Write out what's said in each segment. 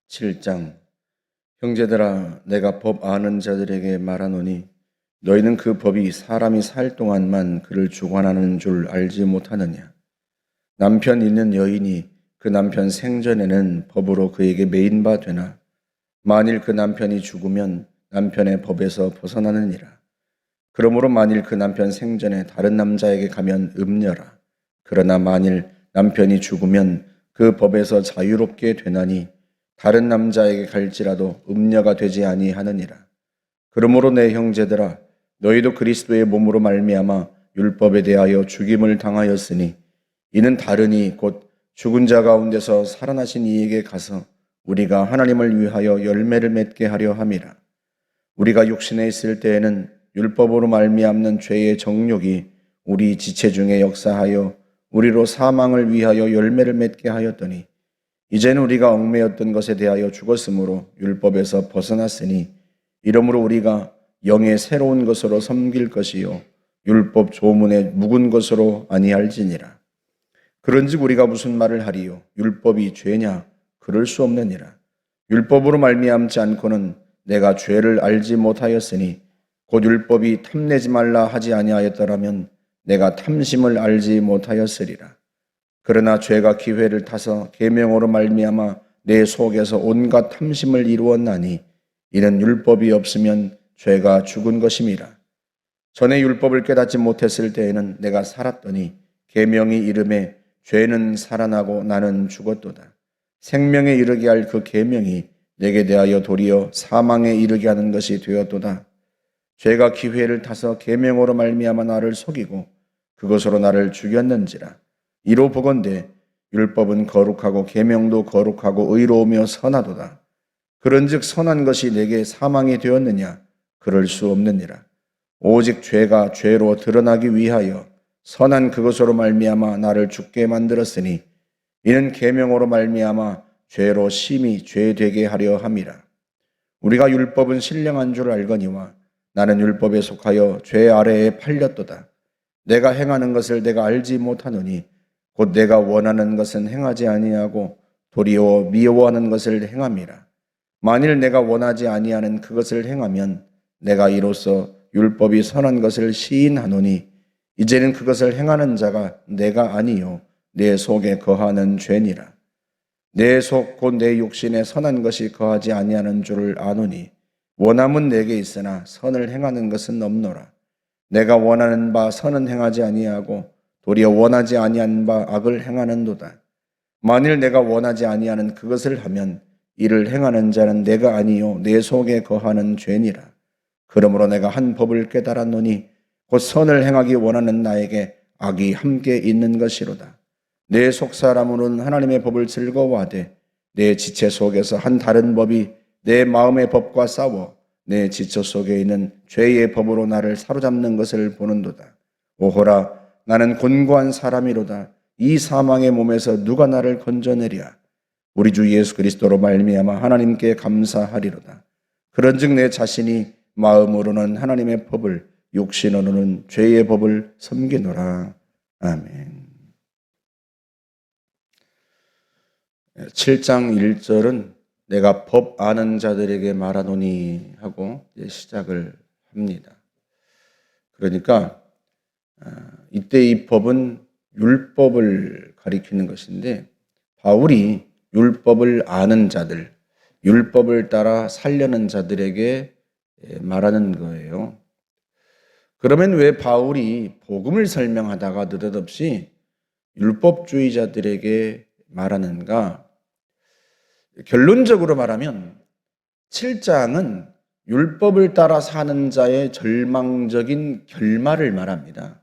7장. 형제들아, 내가 법 아는 자들에게 말하노니 너희는 그 법이 사람이 살 동안만 그를 주관하는 줄 알지 못하느냐. 남편 있는 여인이 그 남편 생전에는 법으로 그에게 매인 바 되나 만일 그 남편이 죽으면 남편의 법에서 벗어나느니라. 그러므로 만일 그 남편 생전에 다른 남자에게 가면 음녀라. 그러나 만일 남편이 죽으면 그 법에서 자유롭게 되나니 다른 남자에게 갈지라도 음녀가 되지 아니하느니라. 그러므로 내 형제들아, 너희도 그리스도의 몸으로 말미암아 율법에 대하여 죽임을 당하였으니 이는 다르니 곧 죽은 자 가운데서 살아나신 이에게 가서 우리가 하나님을 위하여 열매를 맺게 하려 함이라. 우리가 육신에 있을 때에는 율법으로 말미암는 죄의 정욕이 우리 지체 중에 역사하여 우리로 사망을 위하여 열매를 맺게 하였더니 이제는 우리가 얽매였던 것에 대하여 죽었으므로 율법에서 벗어났으니 이러므로 우리가 영의 새로운 것으로 섬길 것이요 율법 조문의 묵은 것으로 아니할지니라. 그런즉 우리가 무슨 말을 하리요? 율법이 죄냐? 그럴 수 없느니라. 율법으로 말미암지 않고는 내가 죄를 알지 못하였으니 곧 율법이 탐내지 말라 하지 아니하였더라면 내가 탐심을 알지 못하였으리라. 그러나 죄가 기회를 타서 계명으로 말미암아 내 속에서 온갖 탐심을 이루었나니 이는 율법이 없으면 죄가 죽은 것임이라. 전에 율법을 깨닫지 못했을 때에는 내가 살았더니 계명이 이름에 죄는 살아나고 나는 죽었도다. 생명에 이르게 할 그 계명이 내게 대하여 도리어 사망에 이르게 하는 것이 되었도다. 죄가 기회를 타서 계명으로 말미암아 나를 속이고 그것으로 나를 죽였는지라. 이로 보건대 율법은 거룩하고 계명도 거룩하고 의로우며 선하도다. 그런즉 선한 것이 내게 사망이 되었느냐? 그럴 수 없느니라. 오직 죄가 죄로 드러나기 위하여 선한 그것으로 말미암아 나를 죽게 만들었으니 이는 계명으로 말미암아 죄로 심히 죄되게 하려 함이라. 우리가 율법은 신령한 줄 알거니와 나는 율법에 속하여 죄 아래에 팔렸도다. 내가 행하는 것을 내가 알지 못하노니 곧 내가 원하는 것은 행하지 아니하고 도리어 미워하는 것을 행함이라. 만일 내가 원하지 아니하는 그것을 행하면 내가 이로써 율법이 선한 것을 시인하노니 이제는 그것을 행하는 자가 내가 아니요 내 속에 거하는 죄니라. 내 속 곧 내 육신에 선한 것이 거하지 아니하는 줄을 아노니 원함은 내게 있으나 선을 행하는 것은 없노라. 내가 원하는 바 선은 행하지 아니하고 도리어 원하지 아니한 바 악을 행하는도다. 만일 내가 원하지 아니하는 그것을 하면 이를 행하는 자는 내가 아니요 내 속에 거하는 죄니라. 그러므로 내가 한 법을 깨달았노니 곧 선을 행하기 원하는 나에게 악이 함께 있는 것이로다. 내 속사람으로는 하나님의 법을 즐거워하되 내 지체 속에서 한 다른 법이 내 마음의 법과 싸워 내 지체 속에 있는 죄의 법으로 나를 사로잡는 것을 보는도다. 오호라, 나는 곤고한 사람이로다. 이 사망의 몸에서 누가 나를 건져내랴. 우리 주 예수 그리스도로 말미암아 하나님께 감사하리로다. 그런즉 내 자신이 마음으로는 하나님의 법을 육신으로는 죄의 법을 섬기노라. 아멘. 7장 1절은 내가 법 아는 자들에게 말하노니 하고 시작을 합니다. 그러니까 이때 이 법은 율법을 가리키는 것인데 바울이 율법을 아는 자들, 율법을 따라 살려는 자들에게 말하는 거예요. 그러면 왜 바울이 복음을 설명하다가 느닷없이 율법주의자들에게 말하는가? 결론적으로 말하면 7장은 율법을 따라 사는 자의 절망적인 결말을 말합니다.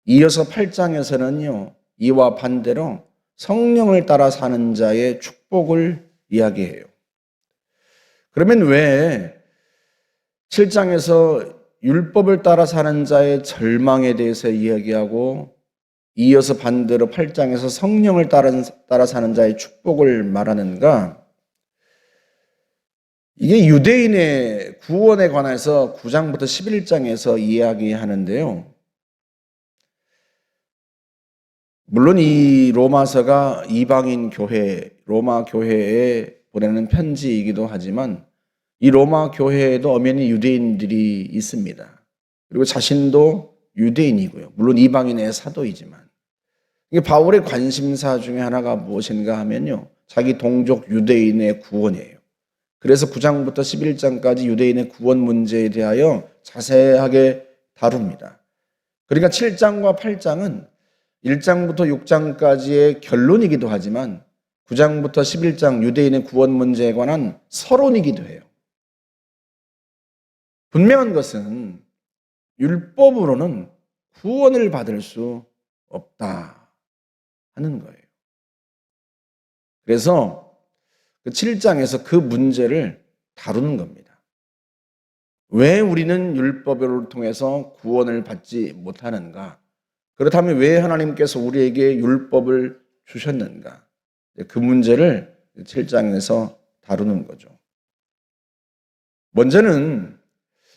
이어서 8장에서는요, 이와 반대로 성령을 따라 사는 자의 축복을 이야기해요. 그러면 왜 7장에서 율법을 따라 사는 자의 절망에 대해서 이야기하고 이어서 반대로 8장에서 성령을 따라 사는 자의 축복을 말하는가? 이게 유대인의 구원에 관해서 9장부터 11장에서 이야기하는데요. 물론 이 로마서가 이방인 교회, 로마 교회에 보내는 편지이기도 하지만 이 로마 교회에도 엄연히 유대인들이 있습니다. 그리고 자신도 유대인이고요. 물론 이방인의 사도이지만 이게 바울의 관심사 중에 하나가 무엇인가 하면요. 자기 동족 유대인의 구원이에요. 그래서 9장부터 11장까지 유대인의 구원 문제에 대하여 자세하게 다룹니다. 그러니까 7장과 8장은 1장부터 6장까지의 결론이기도 하지만 9장부터 11장 유대인의 구원 문제에 관한 서론이기도 해요. 분명한 것은 율법으로는 구원을 받을 수 없다 하는 거예요. 그래서 그 7장에서 그 문제를 다루는 겁니다. 왜 우리는 율법을 통해서 구원을 받지 못하는가? 그렇다면 왜 하나님께서 우리에게 율법을 주셨는가? 그 문제를 7장에서 다루는 거죠. 먼저는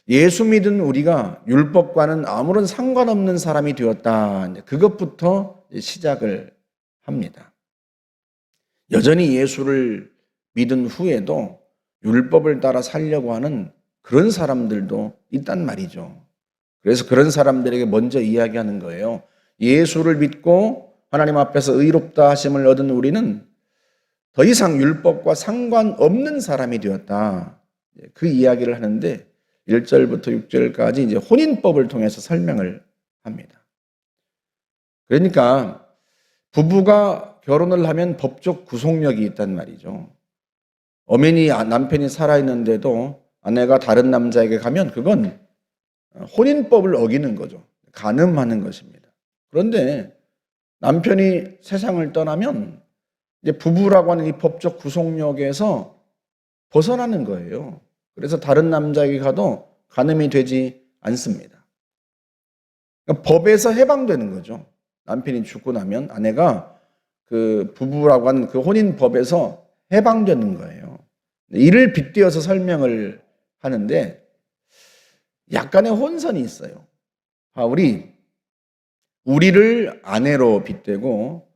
예수 믿은 우리가 율법과는 아무런 상관없는 사람이 되었다. 그것부터 시작을 합니다. 여전히 예수를 믿은 후에도 율법을 따라 살려고 하는 그런 사람들도 있단 말이죠. 그래서 그런 사람들에게 먼저 이야기하는 거예요. 예수를 믿고 하나님 앞에서 의롭다 하심을 얻은 우리는 더 이상 율법과 상관없는 사람이 되었다. 그 이야기를 하는데 1절부터 6절까지 이제 혼인법을 통해서 설명을 합니다. 그러니까 부부가 결혼을 하면 법적 구속력이 있단 말이죠. 엄연히 남편이 살아있는데도 아내가 다른 남자에게 가면 그건 혼인법을 어기는 거죠. 간음하는 것입니다. 그런데 남편이 세상을 떠나면 이제 부부라고 하는 이 법적 구속력에서 벗어나는 거예요. 그래서 다른 남자에게 가도 간음이 되지 않습니다. 그러니까 법에서 해방되는 거죠. 남편이 죽고 나면 아내가 그 부부라고 하는 그 혼인법에서 해방되는 거예요. 이를 빗대어서 설명을 하는데 약간의 혼선이 있어요. 바울이 우리를 아내로 빗대고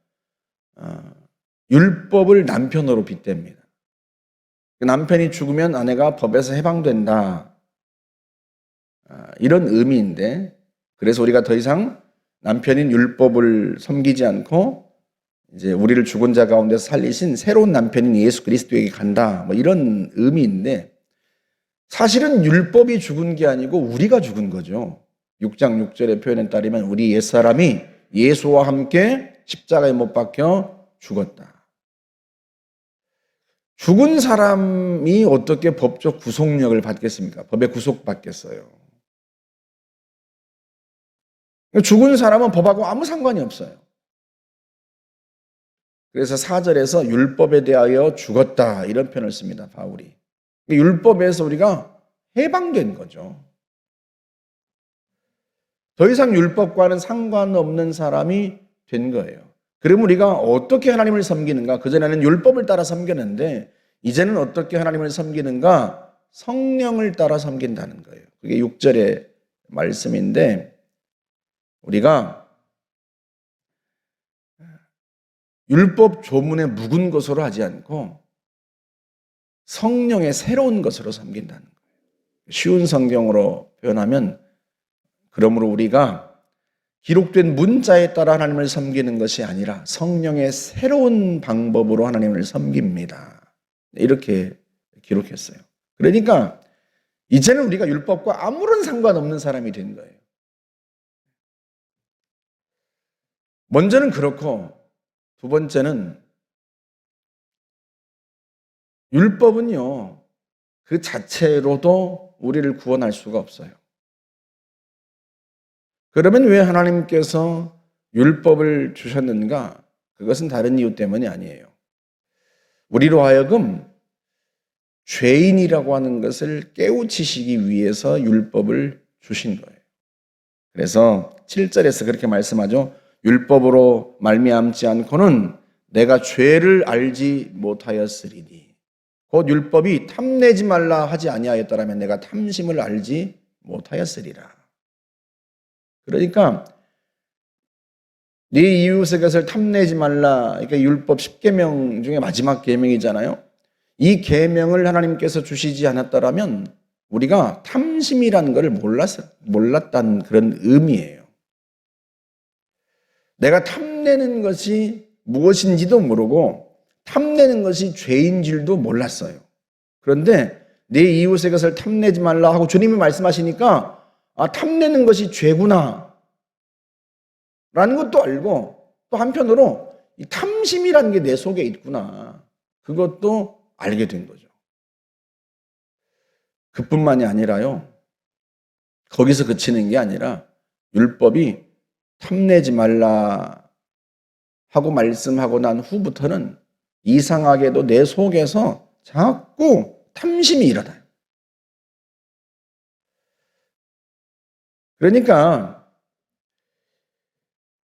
율법을 남편으로 빗댑니다. 남편이 죽으면 아내가 법에서 해방된다. 이런 의미인데 그래서 우리가 더 이상 남편인 율법을 섬기지 않고 이제 우리를 죽은 자 가운데서 살리신 새로운 남편인 예수 그리스도에게 간다. 뭐 이런 의미인데 사실은 율법이 죽은 게 아니고 우리가 죽은 거죠. 6장 6절의 표현에 따르면 우리 옛사람이 예수와 함께 십자가에 못 박혀 죽었다. 죽은 사람이 어떻게 법적 구속력을 받겠습니까? 법에 구속받겠어요. 죽은 사람은 법하고 아무 상관이 없어요. 그래서 4절에서 율법에 대하여 죽었다 이런 표현을 씁니다. 바울이. 율법에서 우리가 해방된 거죠. 더 이상 율법과는 상관없는 사람이 된 거예요. 그러면 우리가 어떻게 하나님을 섬기는가? 그전에는 율법을 따라 섬겼는데 이제는 어떻게 하나님을 섬기는가? 성령을 따라 섬긴다는 거예요. 그게 6절의 말씀인데 우리가 율법 조문의 묵은 것으로 하지 않고 성령의 새로운 것으로 섬긴다는 거예요. 쉬운 성경으로 표현하면 그러므로 우리가 기록된 문자에 따라 하나님을 섬기는 것이 아니라 성령의 새로운 방법으로 하나님을 섬깁니다. 이렇게 기록했어요. 그러니까 이제는 우리가 율법과 아무런 상관없는 사람이 된 거예요. 먼저는 그렇고 두 번째는 율법은요 그 자체로도 우리를 구원할 수가 없어요. 그러면 왜 하나님께서 율법을 주셨는가? 그것은 다른 이유 때문이 아니에요. 우리로 하여금 죄인이라고 하는 것을 깨우치시기 위해서 율법을 주신 거예요. 그래서 7절에서 그렇게 말씀하죠. 율법으로 말미암지 않고는 내가 죄를 알지 못하였으리니. 곧 율법이 탐내지 말라 하지 아니하였더라면 내가 탐심을 알지 못하였으리라. 그러니까 네 이웃의 것을 탐내지 말라. 그러니까 율법 10계명 중에 마지막 계명이잖아요. 이 계명을 하나님께서 주시지 않았더라면 우리가 탐심이라는 것을 몰랐다는 그런 의미예요. 내가 탐내는 것이 무엇인지도 모르고 탐내는 것이 죄인 줄도 몰랐어요. 그런데 내 이웃의 것을 탐내지 말라 하고 주님이 말씀하시니까 탐내는 것이 죄구나 라는 것도 알고, 또 한편으로 이 탐심이라는 게 내 속에 있구나, 그것도 알게 된 거죠. 그뿐만이 아니라요, 거기서 그치는 게 아니라 율법이 탐내지 말라 하고 말씀하고 난 후부터는 이상하게도 내 속에서 자꾸 탐심이 일어나요. 그러니까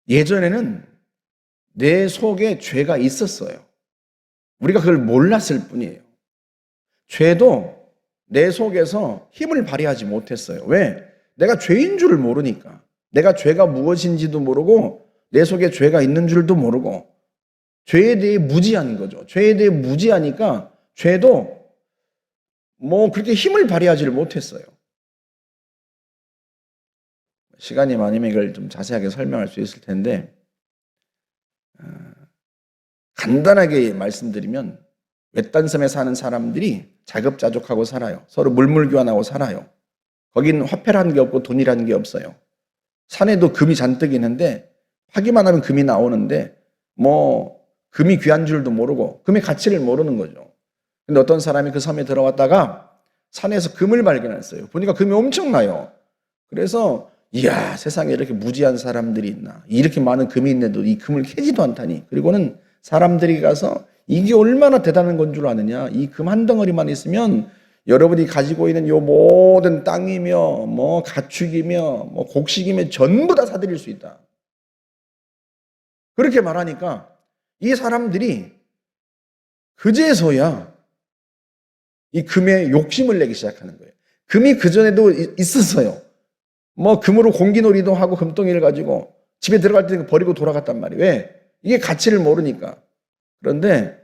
예전에는 내 속에 죄가 있었어요. 우리가 그걸 몰랐을 뿐이에요. 죄도 내 속에서 힘을 발휘하지 못했어요. 왜? 내가 죄인 줄을 모르니까. 내가 죄가 무엇인지도 모르고 내 속에 죄가 있는 줄도 모르고 죄에 대해 무지한 거죠. 죄에 대해 무지하니까 죄도 그렇게 힘을 발휘하지를 못했어요. 시간이 많으면 이걸 좀 자세하게 설명할 수 있을 텐데, 간단하게 말씀드리면 외딴섬에 사는 사람들이 자급자족하고 살아요. 서로 물물교환하고 살아요. 거긴 화폐라는 게 없고 돈이라는 게 없어요. 산에도 금이 잔뜩 있는데 파기만 하면 금이 나오는데 금이 귀한 줄도 모르고 금의 가치를 모르는 거죠. 근데 어떤 사람이 그 섬에 들어갔다가 산에서 금을 발견했어요. 보니까 금이 엄청나요. 그래서 이야, 세상에 이렇게 무지한 사람들이 있나, 이렇게 많은 금이 있는데도 이 금을 캐지도 않다니. 그리고는 사람들이 가서 이게 얼마나 대단한 건 줄 아느냐, 이 금 한 덩어리만 있으면 여러분이 가지고 있는 요 모든 땅이며 가축이며 곡식이며 전부 다 사들일 수 있다. 그렇게 말하니까 이 사람들이 그제서야 이 금에 욕심을 내기 시작하는 거예요. 금이 그전에도 있었어요. 금으로 공기놀이도 하고 금덩이를 가지고 집에 들어갈 때 버리고 돌아갔단 말이에요. 왜? 이게 가치를 모르니까. 그런데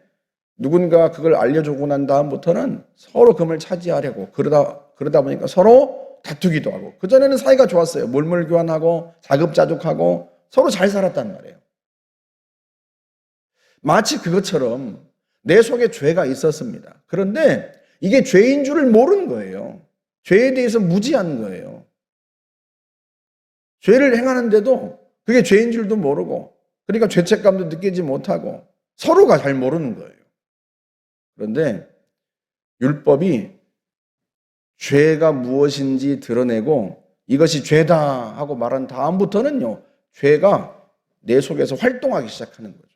누군가 그걸 알려주고 난 다음부터는 서로 금을 차지하려고 그러다 보니까 서로 다투기도 하고, 그전에는 사이가 좋았어요. 물물교환하고 자급자족하고 서로 잘 살았단 말이에요. 마치 그것처럼 내 속에 죄가 있었습니다. 그런데 이게 죄인 줄을 모르는 거예요. 죄에 대해서 무지한 거예요. 죄를 행하는데도 그게 죄인 줄도 모르고, 그러니까 죄책감도 느끼지 못하고 서로가 잘 모르는 거예요. 그런데 율법이 죄가 무엇인지 드러내고 이것이 죄다 하고 말한 다음부터는요, 죄가 내 속에서 활동하기 시작하는 거죠.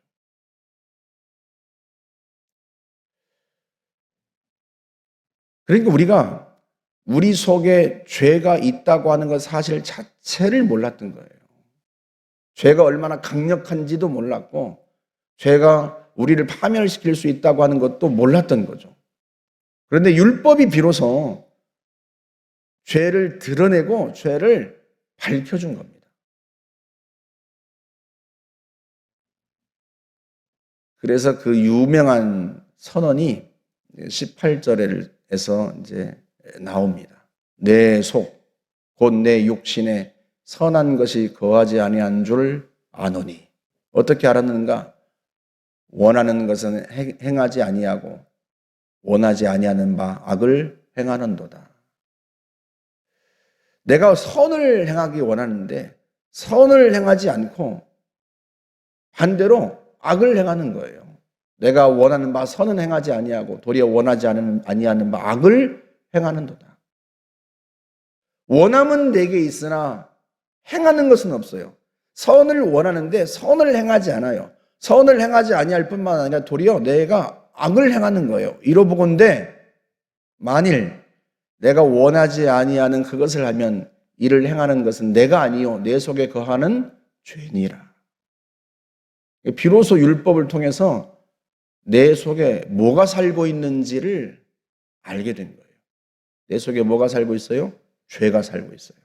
그러니까 우리가 우리 속에 죄가 있다고 하는 것 사실 자체를 몰랐던 거예요. 죄가 얼마나 강력한지도 몰랐고 죄가 우리를 파멸시킬 수 있다고 하는 것도 몰랐던 거죠. 그런데 율법이 비로소 죄를 드러내고 죄를 밝혀준 겁니다. 그래서 그 유명한 선언이 18절에서 이제 나옵니다. 내 속, 곧 내 육신에 선한 것이 거하지 아니한 줄 아노니. 어떻게 알았는가? 원하는 것은 행하지 아니하고 원하지 아니하는 바 악을 행하는도다. 내가 선을 행하기 원하는데 선을 행하지 않고 반대로 악을 행하는 거예요. 내가 원하는 바 선은 행하지 아니하고 도리어 원하지 아니하는 바 악을 행하는도다. 원함은 내게 있으나 행하는 것은 없어요. 선을 원하는데 선을 행하지 않아요. 선을 행하지 아니할 뿐만 아니라 도리어 내가 악을 행하는 거예요. 이러보건대 만일 내가 원하지 아니하는 그것을 하면 이를 행하는 것은 내가 아니요 내 속에 거하는 죄니라. 비로소 율법을 통해서 내 속에 뭐가 살고 있는지를 알게 된 거예요. 내 속에 뭐가 살고 있어요? 죄가 살고 있어요.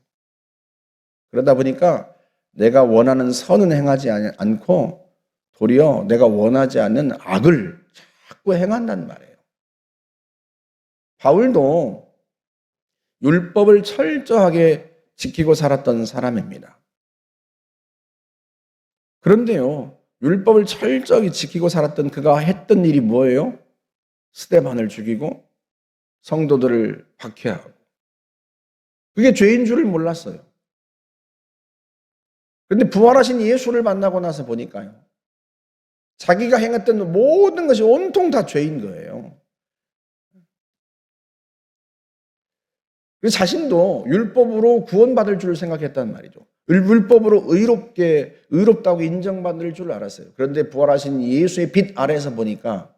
그러다 보니까 내가 원하는 선은 행하지 않고 도리어 내가 원하지 않는 악을 자꾸 행한단 말이에요. 바울도 율법을 철저하게 지키고 살았던 사람입니다. 그런데요, 율법을 철저히 지키고 살았던 그가 했던 일이 뭐예요? 스데반을 죽이고 성도들을 박해하고. 그게 죄인 줄을 몰랐어요. 그런데 부활하신 예수를 만나고 나서 보니까요, 자기가 행했던 모든 것이 온통 다 죄인 거예요. 그 자신도 율법으로 구원받을 줄 생각했단 말이죠. 율법으로 의롭다고 인정받을 줄 알았어요. 그런데 부활하신 예수의 빛 아래에서 보니까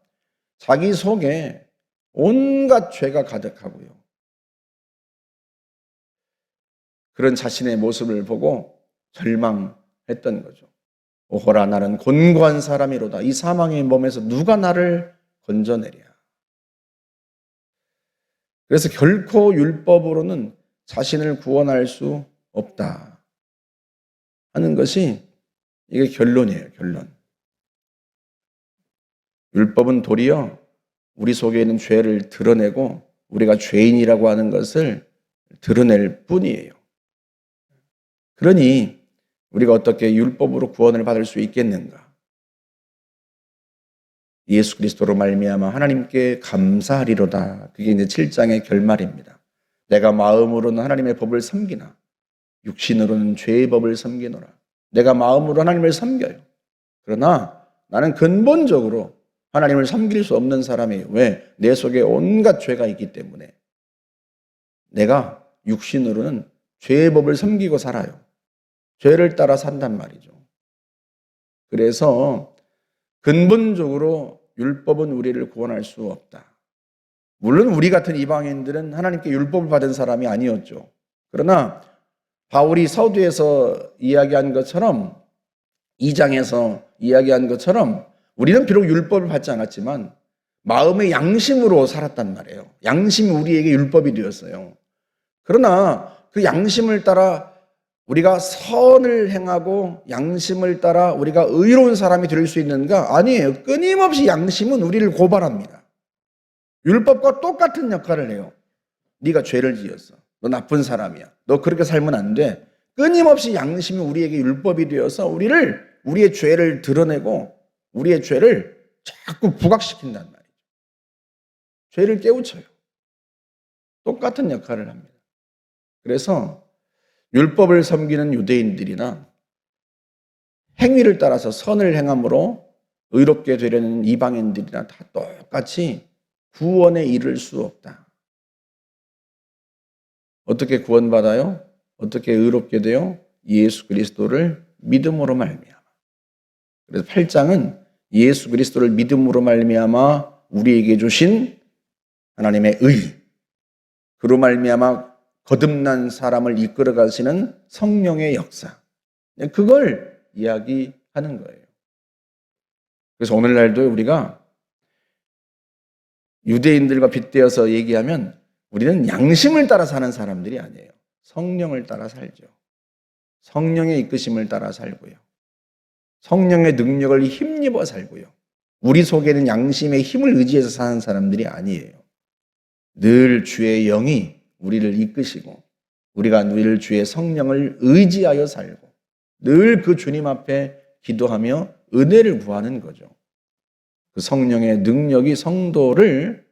자기 속에 온갖 죄가 가득하고요. 그런 자신의 모습을 보고 절망했던 거죠. 오호라, 나는 곤고한 사람이로다. 이 사망의 몸에서 누가 나를 건져내랴. 그래서 결코 율법으로는 자신을 구원할 수 없다 하는 것이 이게 결론이에요. 결론. 율법은 도리어 우리 속에 있는 죄를 드러내고 우리가 죄인이라고 하는 것을 드러낼 뿐이에요. 그러니 우리가 어떻게 율법으로 구원을 받을 수 있겠는가? 예수 그리스도로 말미암아 하나님께 감사하리로다. 그게 이제 7장의 결말입니다. 내가 마음으로는 하나님의 법을 섬기나 육신으로는 죄의 법을 섬기노라. 내가 마음으로 하나님을 섬겨요. 그러나 나는 근본적으로 하나님을 섬길 수 없는 사람이에요. 왜? 내 속에 온갖 죄가 있기 때문에. 내가 육신으로는 죄의 법을 섬기고 살아요. 죄를 따라 산단 말이죠. 그래서 근본적으로 율법은 우리를 구원할 수 없다. 물론 우리 같은 이방인들은 하나님께 율법을 받은 사람이 아니었죠. 그러나 바울이 서두에서 이야기한 것처럼 2장에서 이야기한 것처럼 우리는 비록 율법을 받지 않았지만 마음의 양심으로 살았단 말이에요. 양심이 우리에게 율법이 되었어요. 그러나 그 양심을 따라 우리가 선을 행하고 양심을 따라 우리가 의로운 사람이 될 수 있는가? 아니에요. 끊임없이 양심은 우리를 고발합니다. 율법과 똑같은 역할을 해요. 네가 죄를 지었어. 너 나쁜 사람이야. 너 그렇게 살면 안 돼. 끊임없이 양심이 우리에게 율법이 되어서 우리의 죄를 드러내고 우리의 죄를 자꾸 부각시킨단 말이죠. 죄를 깨우쳐요. 똑같은 역할을 합니다. 그래서 율법을 섬기는 유대인들이나 행위를 따라서 선을 행함으로 의롭게 되려는 이방인들이나 다 똑같이 구원에 이를 수 없다. 어떻게 구원받아요? 어떻게 의롭게 돼요? 예수 그리스도를 믿음으로 말미암아. 그래서 8장은 예수 그리스도를 믿음으로 말미암아 우리에게 주신 하나님의 의, 그로 말미암아 거듭난 사람을 이끌어 가시는 성령의 역사, 그걸 이야기하는 거예요. 그래서 오늘날도 우리가 유대인들과 빗대어서 얘기하면 우리는 양심을 따라 사는 사람들이 아니에요. 성령을 따라 살죠. 성령의 이끄심을 따라 살고요. 성령의 능력을 힘입어 살고요. 우리 속에는 양심의 힘을 의지해서 사는 사람들이 아니에요. 늘 주의 영이 우리를 이끄시고 우리가 늘 주의 성령을 의지하여 살고 늘 그 주님 앞에 기도하며 은혜를 구하는 거죠. 그 성령의 능력이 성도를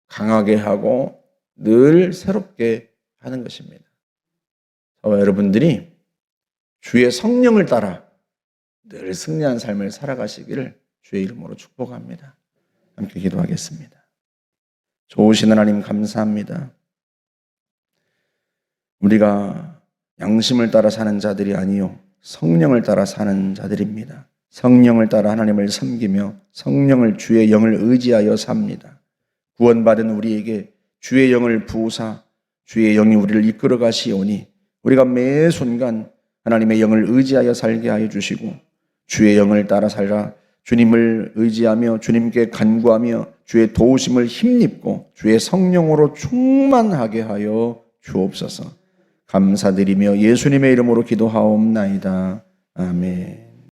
강하게 하고 늘 새롭게 하는 것입니다. 저와 여러분들이 주의 성령을 따라 늘 승리한 삶을 살아가시기를 주의 이름으로 축복합니다. 함께 기도하겠습니다. 좋으신 하나님 감사합니다. 우리가 양심을 따라 사는 자들이 아니요 성령을 따라 사는 자들입니다. 성령을 따라 하나님을 섬기며 성령을 주의 영을 의지하여 삽니다. 구원받은 우리에게 주의 영을 부으사 주의 영이 우리를 이끌어 가시오니 우리가 매 순간 하나님의 영을 의지하여 살게 하여 주시고 주의 영을 따라 살아 주님을 의지하며 주님께 간구하며 주의 도우심을 힘입고 주의 성령으로 충만하게 하여 주옵소서. 감사드리며 예수님의 이름으로 기도하옵나이다. 아멘.